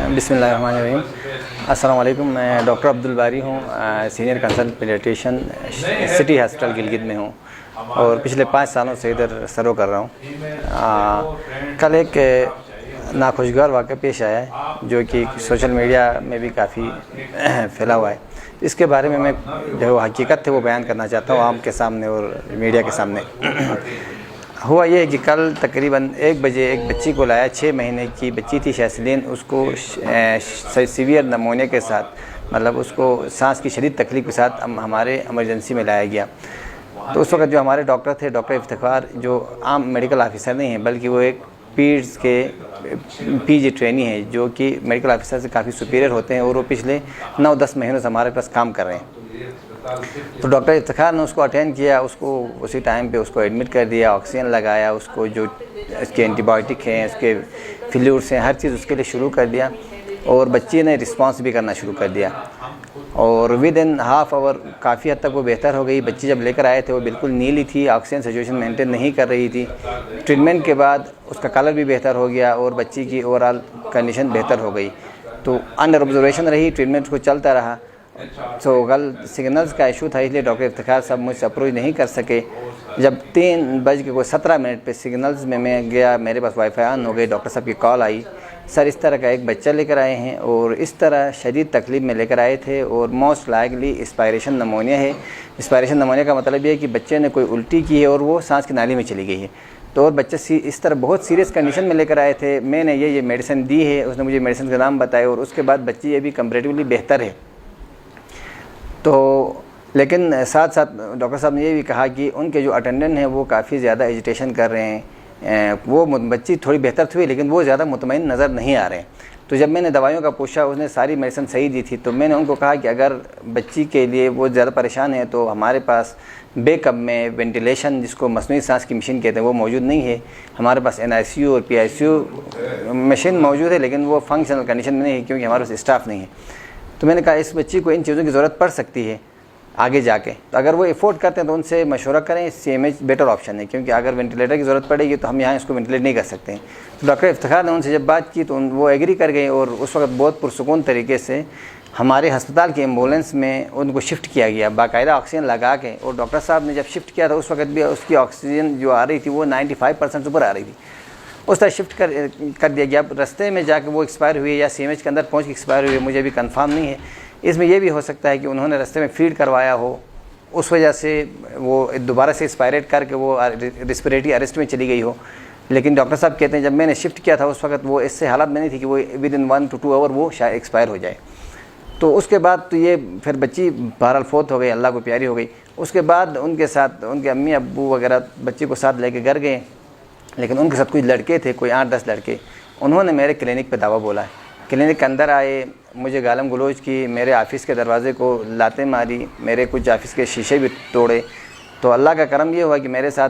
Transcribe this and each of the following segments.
बिस्मिल्लाहिर्रहमानिर्रहीम। अस्सलाम वालेकुम। मैं डॉक्टर अब्दुल बारी हूँ, senior consultant paediatrician city hospital Gilgit में हूँ और पिछले 5 सालों से इधर सर्व कर रहा हूँ। कल एक नाखुशगवार वाक़या पेश आया है जो कि सोशल मीडिया में भी काफ़ी फैला हुआ है। इसके बारे में मैं जो हकीकत है वो बयान करना चाहता हूँ आम के सामने और मीडिया के सामने। हुआ ये है कि कल तकरीबन 1 बजे एक बच्ची को लाया, 6 महीने की बच्ची थी शैसलीन। उसको सीवियर नमूनिया के साथ, मतलब उसको सांस की शदीद तकलीफ के साथ हमारे इमरजेंसी में लाया गया। तो उस वक्त जो हमारे डॉक्टर थे, डॉक्टर इफ्तिखार, जो आम मेडिकल ऑफिसर नहीं हैं बल्कि वो एक पीड्स के पीजी ट्रेनी है जो कि मेडिकल ऑफिसर से काफ़ी सुपीरियर होते हैं और वो पिछले 9-10 महीनों से हमारे पास काम कर रहे हैं। तो डॉक्टर इफ्तिखार ने उसको अटेंड किया, उसको उसी टाइम पे उसको एडमिट कर दिया, ऑक्सीजन लगाया, उसको जो इसके एंटीबायोटिक हैं, उसके फ्लूइड्स हैं, हर चीज़ उसके लिए शुरू कर दिया और बच्ची ने रिस्पांस भी करना शुरू कर दिया और विद इन हाफ आवर काफ़ी हद तक वो बेहतर हो गई। बच्ची जब लेकर आए थे वो बिल्कुल नीली थी, ऑक्सीजन सिचुएशन मेंटेन नहीं कर रही थी। ट्रीटमेंट के बाद उसका कलर भी बेहतर हो गया और बच्ची की ओवरऑल कंडीशन बेहतर हो गई। तो अंडर ऑब्जर्वेशन रही, ट्रीटमेंट को चलता रहा। तो कल सिग्नल्स का इशू था, इसलिए डॉक्टर इफ्तिखार साहब मुझसे अप्रोच नहीं कर सके। जब 3:17 पे सिग्नल्स में मैं गया, मेरे पास वाईफाई ऑन हो गई, डॉक्टर साहब की कॉल आई, सर इस तरह का एक बच्चा लेकर आए हैं और इस तरह शदीद तकलीफ में लेकर आए थे और मोस्ट लाइकली एस्पायरेशन नमूनिया है। एस्पायरेशन नमूनिया का मतलब ये है कि बच्चे ने कोई उल्टी की है और वो सांस की नाली में चली गई है। तो और बच्चे इस तरह बहुत सीरियस कंडीशन में लेकर आए थे। मैंने ये मेडिसिन दी है, उसने मुझे मेडिसिन का नाम बताया और उसके बाद बच्ची ये भी कंपैरेटिवली बेहतर है। तो लेकिन साथ साथ डॉक्टर साहब ने ये भी कहा कि उनके जो अटेंडेंट हैं वो काफ़ी ज़्यादा एजिटेशन कर रहे हैं। वो बच्ची थोड़ी बेहतर थी लेकिन वो ज़्यादा मुतमईन नज़र नहीं आ रहे हैं। तो जब मैंने दवाइयों का पूछा, उसने सारी मेडिसिन सही दी थी। तो मैंने उनको कहा कि अगर बच्ची के लिए वो ज़्यादा परेशान है तो हमारे पास बैकअप में वेंटिलेशन, जिसको मसनूई सांस की मशीन कहते हैं, वो मौजूद नहीं है। हमारे पास NICU और PICU मशीन मौजूद है लेकिन वो फंक्शनल कंडीशन में नहीं है क्योंकि हमारे पास स्टाफ नहीं है। तो मैंने कहा इस बच्ची को इन चीज़ों की ज़रूरत पड़ सकती है आगे जाके, तो अगर वो अफोर्ड करते हैं तो उनसे मशवरा करें। CMH बेटर ऑप्शन है क्योंकि अगर वेंटिलेटर की ज़रूरत पड़ेगी तो हम यहाँ इसको वेंटिलेट नहीं कर सकते हैं। तो डॉक्टर इफ्तिखार ने उनसे जब बात की तो वो एग्री कर गए और उस वक्त बहुत पुरसुकून तरीके से हमारे अस्पताल की एम्बुलेंस में उनको शिफ्ट किया गया, बाकायदा ऑक्सीजन लगा के। और डॉक्टर साहब ने जब शिफ्ट किया था उस वक्त भी उसकी ऑक्सीजन जो आ रही थी वो 95% ऊपर आ रही थी। उस तरह शिफ्ट कर दिया गया। अब रास्ते में जाके वो एक्सपायर हुई या CMH के अंदर पहुँच के एक्सपायर हुई, मुझे भी कंफर्म नहीं है। इसमें यह भी हो सकता है कि उन्होंने रास्ते में फीड करवाया हो, उस वजह से वो दोबारा से एक्सपायरेट करके वो रेस्पिरेटरी अरेस्ट में चली गई हो। लेकिन डॉक्टर साहब कहते हैं जब मैंने शिफ्ट किया था उस वक्त वो इससे हालत में नहीं थी कि वो विद इन 1 to 2 आवर वो शायद एक्सपायर हो जाए। तो उसके बाद तो ये फिर बच्ची बहरहाल फोत हो गई, अल्लाह को प्यारी हो गई। उसके बाद उनके साथ उनके अम्मी अब्बू वगैरह बच्ची को साथ लेके घर गए, लेकिन उनके साथ कुछ लड़के थे, कोई 8-10 लड़के। उन्होंने मेरे क्लिनिक पे दावा बोला है। क्लिनिक के अंदर आए, मुझे गालम गलोच की, मेरे ऑफ़िस के दरवाज़े को लातें मारी, मेरे कुछ ऑफ़िस के शीशे भी तोड़े। तो अल्लाह का करम ये हुआ कि मेरे साथ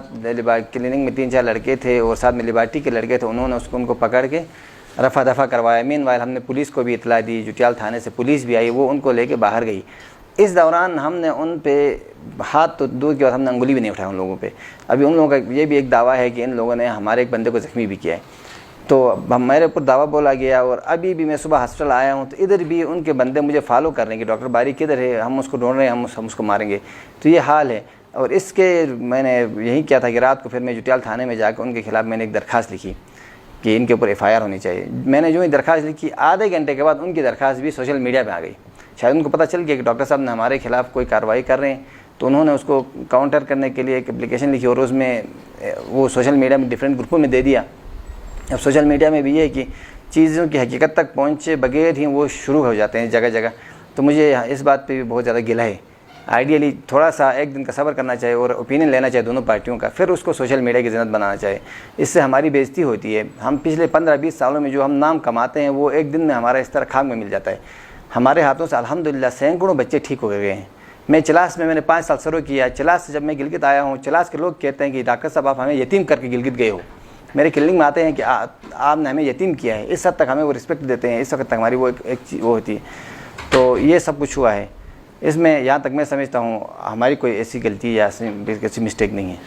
क्लिनिक में 3-4 लड़के थे और साथ में लिबर्टी के लड़के थे। उन्होंने उनको पकड़ के रफ़ा दफ़ा करवाया। मीनवाइल हमने पुलिस को भी इतला दी, जुटियाल थाने से पुलिस भी आई, वो उनको लेके बाहर गई। इस दौरान हमने उन पे हाथ तो दूर की बात, हमने अंगुली भी नहीं उठाया उन लोगों पे। अभी उन लोगों का ये भी एक दावा है कि इन लोगों ने हमारे एक बंदे को ज़ख्मी भी किया है। तो मेरे ऊपर दावा बोला गया और अभी भी मैं सुबह हॉस्पिटल आया हूँ तो इधर भी उनके बंदे मुझे फॉलो कर रहे हैं कि डॉक्टर बारी किधर है, हम उसको ढूंढ रहे हैं, हम उसको मारेंगे। तो ये हाल है। और इसके मैंने यही किया था कि रात को फिर मैं जुटियाल थाने में जाकर उनके खिलाफ़ मैंने एक दरख्वास्त लिखी कि इनके ऊपर FIR होनी चाहिए। मैंने जो ही दरख्वास्त लिखी, आधे घंटे के बाद उनकी दरख्वास्त भी सोशल मीडिया पर आ गई। शायद उनको पता चल गया कि डॉक्टर साहब ने हमारे खिलाफ़ कोई कार्रवाई कर रहे हैं, तो उन्होंने उसको काउंटर करने के लिए एक एप्लीकेशन लिखी और उसमें वो सोशल मीडिया में डिफरेंट ग्रुपों में दे दिया। अब सोशल मीडिया में भी ये है कि चीज़ों की हकीकत तक पहुँचे बगैर ही वो शुरू हो जाते हैं जगह जगह। तो मुझे इस बात पे भी बहुत ज़्यादा गिला है। आइडियली थोड़ा सा एक दिन का सब्र करना चाहिए और ओपिनियन लेना चाहिए दोनों पार्टियों का, फिर उसको सोशल मीडिया की ज़िन्नत बनाना चाहिए। इससे हमारी बेइज्जती होती है। हम पिछले 15-20 सालों में जो हम नाम कमाते हैं वो एक दिन में हमारा इस तरह खाक में मिल जाता है। हमारे हाथों से अल्हम्दुलिल्लाह सैकड़ों बच्चे ठीक हो गए हैं। मैं चलास में मैंने 5 साल सर्व किया। चलास से जब मैं गिलगित आया हूँ, चलास के लोग कहते हैं कि डॉक्टर साहब आप हमें यतीम करके गिलगित गए हो। मेरे क्लिनिक में आते हैं कि आपने हमें यतीम किया है। इस हद तक हमें वो रिस्पेक्ट देते हैं, इस वक्त तक हमारी वो एक वो होती है। तो ये सब कुछ हुआ है। इसमें यहाँ तक मैं समझता हूँ हमारी कोई ऐसी गलती या ऐसी मिस्टेक नहीं है।